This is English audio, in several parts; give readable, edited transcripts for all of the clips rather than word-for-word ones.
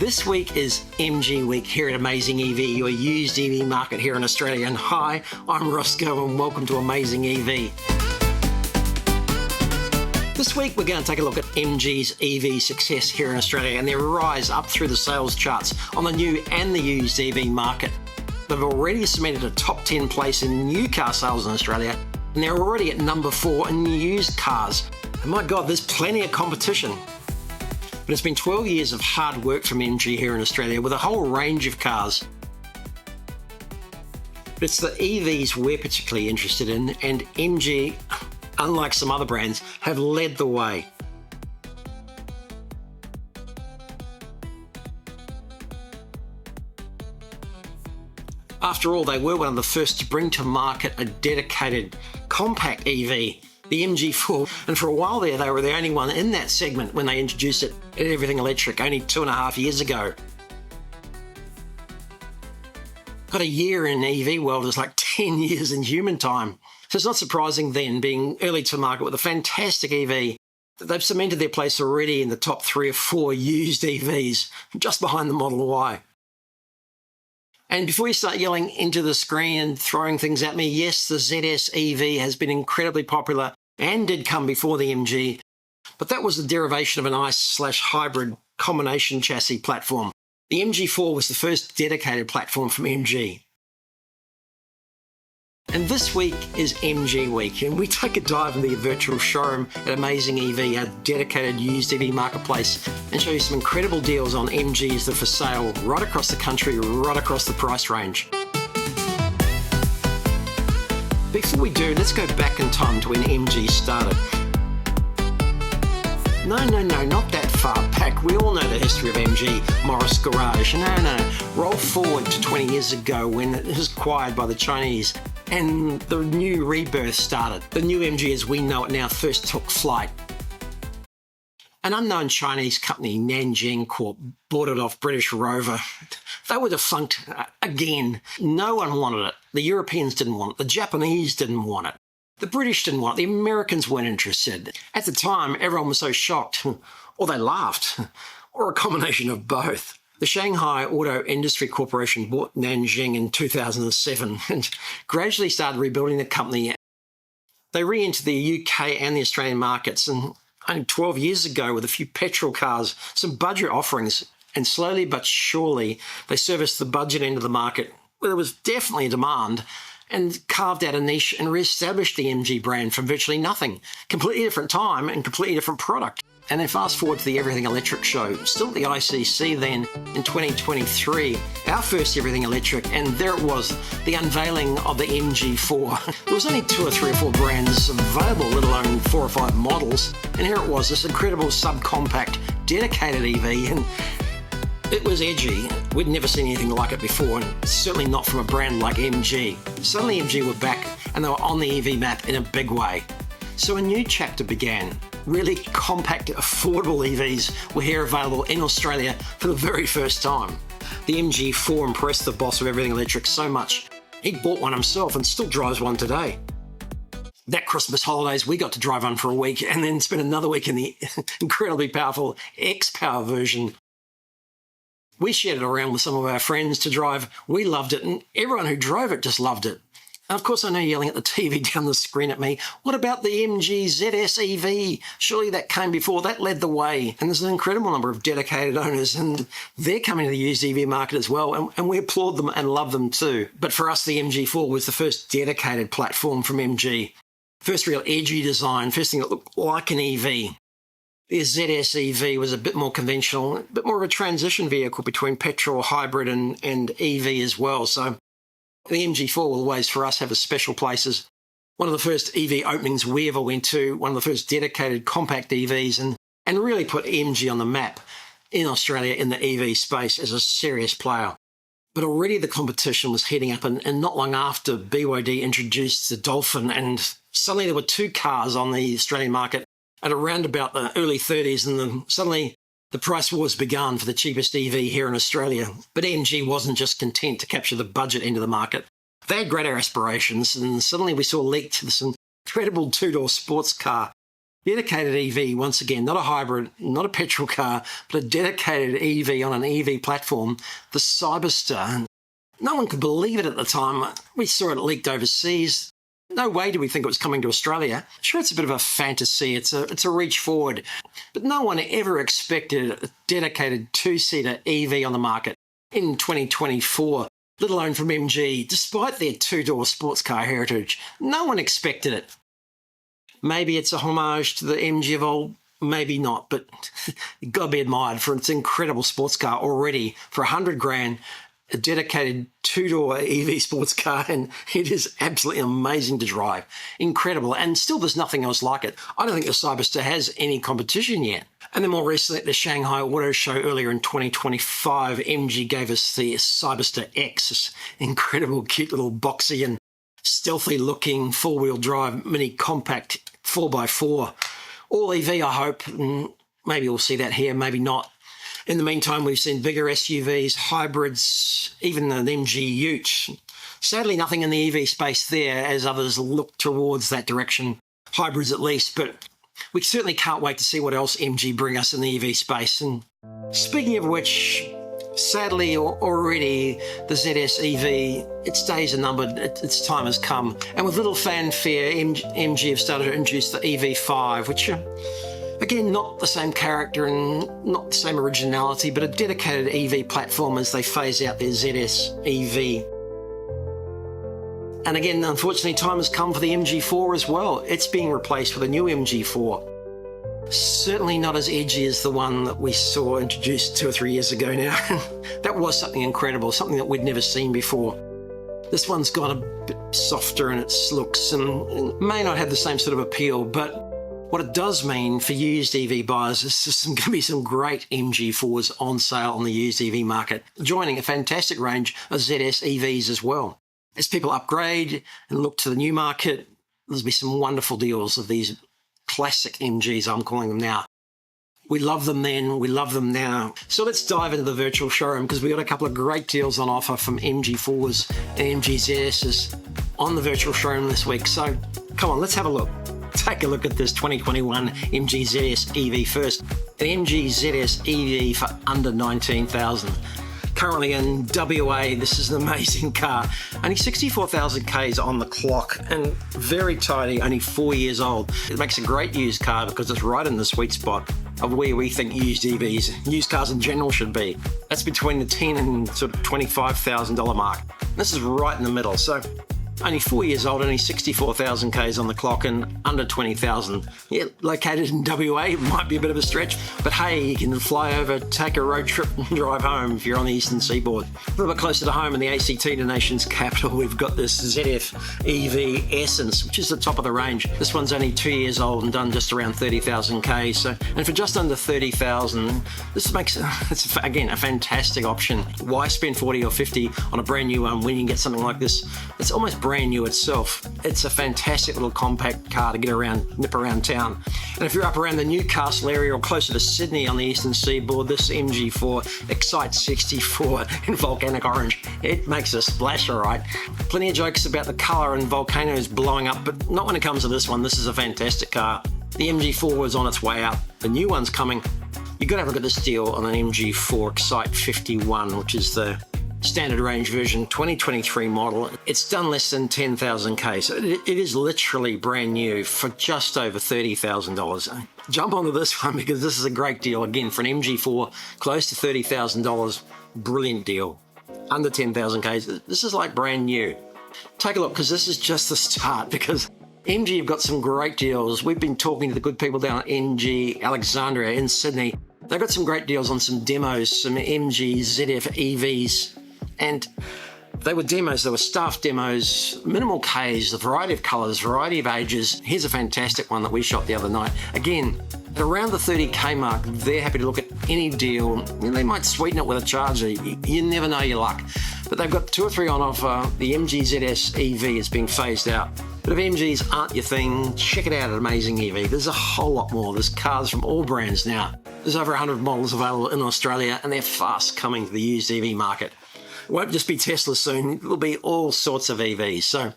This week is MG Week here at AmazingEV, your used EV market here in Australia. And hi, I'm Roscoe and welcome to AmazingEV. This week we're going to take a look at MG's EV success here in Australia and their rise up through the sales charts on the new and the used EV market. They've already cemented a top 10 place in new car sales in Australia, and they're already at number 4 in used cars. And my God, there's plenty of competition. But it's been 12 years of hard work from MG here in Australia with a whole range of cars. But it's the EVs we're particularly interested in, and MG, unlike some other brands, have led the way. After all, they were one of the first to bring to market a dedicated compact EV, the MG4, and for a while there they were the only one in that segment when they introduced it at Everything Electric only 2.5 years ago. Got a year in EV world is like 10 years in human time. So it's not surprising then, being early to market with a fantastic EV, that they've cemented their place already in the top 3 or 4 used EVs, just behind the Model Y. And before you start yelling into the screen and throwing things at me, yes, the ZS EV has been incredibly popular and did come before the MG, but that was a derivation of an ICE/hybrid combination chassis platform. The MG4 was the first dedicated platform from MG. And this week is MG Week, and we take a dive into the virtual showroom at AmazingEV, our dedicated used EV marketplace, and show you some incredible deals on MGs that are for sale right across the country, right across the price range. Before we do, let's go back in time to when MG started. No, not that far back. We all know the history of MG, Morris Garage. No. Roll forward to 20 years ago when it was acquired by the Chinese and the new rebirth started. The new MG as we know it now first took flight. An unknown Chinese company, Nanjing Corp, bought it off British Rover. They were defunct again. No one wanted it. The Europeans didn't want it. The Japanese didn't want it. The British didn't want it. The Americans weren't interested. At the time, everyone was so shocked, or they laughed, or a combination of both. The Shanghai Auto Industry Corporation bought Nanjing in 2007 and gradually started rebuilding the company. They re-entered the UK and the Australian markets, and only 12 years ago with a few petrol cars, some budget offerings, and slowly but surely they serviced the budget end of the market where there was definitely a demand, and carved out a niche and re-established the MG brand from virtually nothing. Completely different time and completely different product. And then fast forward to the Everything Electric show, still at the ICC then in 2023, our first Everything Electric, and there it was, the unveiling of the MG4. There was only 2 or 3 or 4 brands available, let alone 4 or 5 models, and here it was, this incredible subcompact dedicated EV, and it was edgy. We'd never seen anything like it before, and certainly not from a brand like MG. Suddenly MG were back and they were on the EV map in a big way. So a new chapter began. Really compact, affordable EVs were here available in Australia for the very first time. The MG4 impressed the boss of Everything Electric so much, he bought one himself and still drives one today. That Christmas holidays, we got to drive one for a week and then spend another week in the incredibly powerful X-Power version. We shared it around with some of our friends to drive. We loved it, and everyone who drove it just loved it. And of course, I know you're yelling at the TV down the screen at me. What about the MG ZS EV? Surely that came before. That led the way. And there's an incredible number of dedicated owners, and they're coming to the used EV market as well, and we applaud them and love them too. But for us, the MG4 was the first dedicated platform from MG. First real edgy design, first thing that looked like an EV. The ZS EV was a bit more conventional, a bit more of a transition vehicle between petrol, hybrid and EV as well. So the MG4 will always, for us, have a special place as one of the first EV openings we ever went to, one of the first dedicated compact EVs, and really put MG on the map in Australia in the EV space as a serious player. But already the competition was heating up, and not long after BYD introduced the Dolphin, and suddenly there were 2 cars on the Australian market at around about the early 30s, and then suddenly the price wars began for the cheapest EV here in Australia. But MG wasn't just content to capture the budget end of the market. They had greater aspirations, and suddenly we saw leaked this incredible 2-door sports car Dedicated EV, once again, not a hybrid, not a petrol car, but a dedicated EV on an EV platform, the Cyberster. No one could believe it at the time. We saw it leaked overseas. No way did we think it was coming to Australia. Sure, it's a bit of a fantasy. It's a reach forward. But no one ever expected a dedicated two-seater EV on the market in 2024, let alone from MG, despite their two-door sports car heritage. No one expected it. Maybe it's a homage to the MG of old, maybe not, but you've got to be admired for its incredible sports car already for 100 grand, a dedicated two-door EV sports car, and it is absolutely amazing to drive. Incredible, and still there's nothing else like it. I don't think the Cyberster has any competition yet. And then more recently at the Shanghai Autoshow earlier in 2025, MG gave us the Cyberster X, this incredible, cute little boxy and stealthy looking four-wheel drive mini compact 4x4. All EV, I hope, and maybe we'll see that here, maybe not. In the meantime, we've seen bigger SUVs, hybrids, even an MG Ute. Sadly, nothing in the EV space there as others look towards that direction, hybrids at least, but we certainly can't wait to see what else MG bring us in the EV space. And speaking of which, sadly already the ZS EV, its days are numbered, its time has come. And with little fanfare, MG have started to introduce the EV5, which again, not the same character and not the same originality, but a dedicated EV platform as they phase out their ZS EV. And again, unfortunately, time has come for the MG4 as well. It's being replaced with a new MG4. Certainly not as edgy as the one that we saw introduced 2 or 3 years ago now. That was something incredible, something that we'd never seen before. This one's got a bit softer in its looks and may not have the same sort of appeal, but what it does mean for used EV buyers is there's going to be some great MG4s on sale on the used EV market, joining a fantastic range of ZS EVs as well. As people upgrade and look to the new market, there'll be some wonderful deals of these classic MGs, I'm calling them now. We love them then, we love them now. So let's dive into the virtual showroom because we've got a couple of great deals on offer from MG4s and MG ZSs on the virtual showroom this week. So come on, let's have a look. Take a look at this 2021 MG ZS EV first. An MG ZS EV for under 19,000. Currently in WA, this is an amazing car. Only 64,000 Ks on the clock and very tidy, only 4 years old. It makes a great used car because it's right in the sweet spot of where we think used EVs, used cars in general should be. That's between the $10,000 and sort of $25,000 mark. This is right in the middle. So only 4 years old, only 64,000 Ks on the clock and under 20,000. Yeah, located in WA, it might be a bit of a stretch, but hey, you can fly over, take a road trip and drive home if you're on the eastern seaboard. A little bit closer to home in the ACT, the nation's capital, we've got this ZF EV Essence, which is the top of the range. This one's only 2 years old and done just around 30,000 Ks. So, and for just under 30,000, this makes it's again a fantastic option. Why spend 40 or 50 on a brand new one when you can get something like this? It's almost brand new itself. It's a fantastic little compact car to get around, nip around town. And if you're up around the Newcastle area or closer to Sydney on the eastern seaboard, this MG4 Excite 64 in volcanic orange, it makes a splash, all right. Plenty of jokes about the colour and volcanoes blowing up, but not when it comes to this one. This is a fantastic car. The MG4 is on its way out. The new one's coming. You've got to have a look at this deal on an MG4 Excite 51, which is the standard range version 2023 model. It's done less than 10,000 K, so it is literally brand new for just over $30,000. Jump onto this one because this is a great deal again for an MG4, close to $30,000. Brilliant deal. Under 10,000 K, this is like brand new. Take a look because this is just the start because MG have got some great deals. We've been talking to the good people down at MG Alexandria in Sydney. They've got some great deals on some demos, some MG ZF EVs. And they were demos, they were staff demos, minimal Ks, a variety of colours, variety of ages. Here's a fantastic one that we shot the other night. Again, at around the 30K mark, they're happy to look at any deal. They might sweeten it with a charger. You never know your luck. But they've got 2 or 3 on offer. The MG ZS EV is being phased out. But if MGs aren't your thing, check it out at AmazingEV. There's a whole lot more. There's cars from all brands now. There's over 100 models available in Australia, and they're fast coming to the used EV market. It won't just be Tesla soon, it'll be all sorts of EVs. So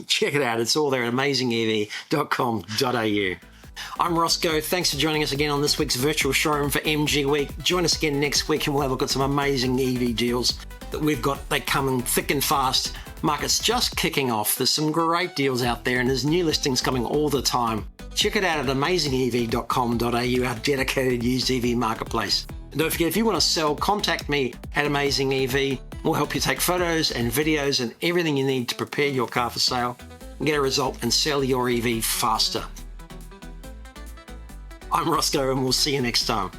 check it out, it's all there at amazingev.com.au. I'm Roscoe. Thanks for joining us again on this week's virtual showroom for MG Week. Join us again next week and we'll have a look at some amazing EV deals that we've got. They come thick and fast. Market's just kicking off. There's some great deals out there and there's new listings coming all the time. Check it out at AmazingEV.com.au, our dedicated used EV marketplace. And don't forget, if you want to sell, contact me at AmazingEV. We'll help you take photos and videos and everything you need to prepare your car for sale and get a result and sell your EV faster. I'm Roscoe and we'll see you next time.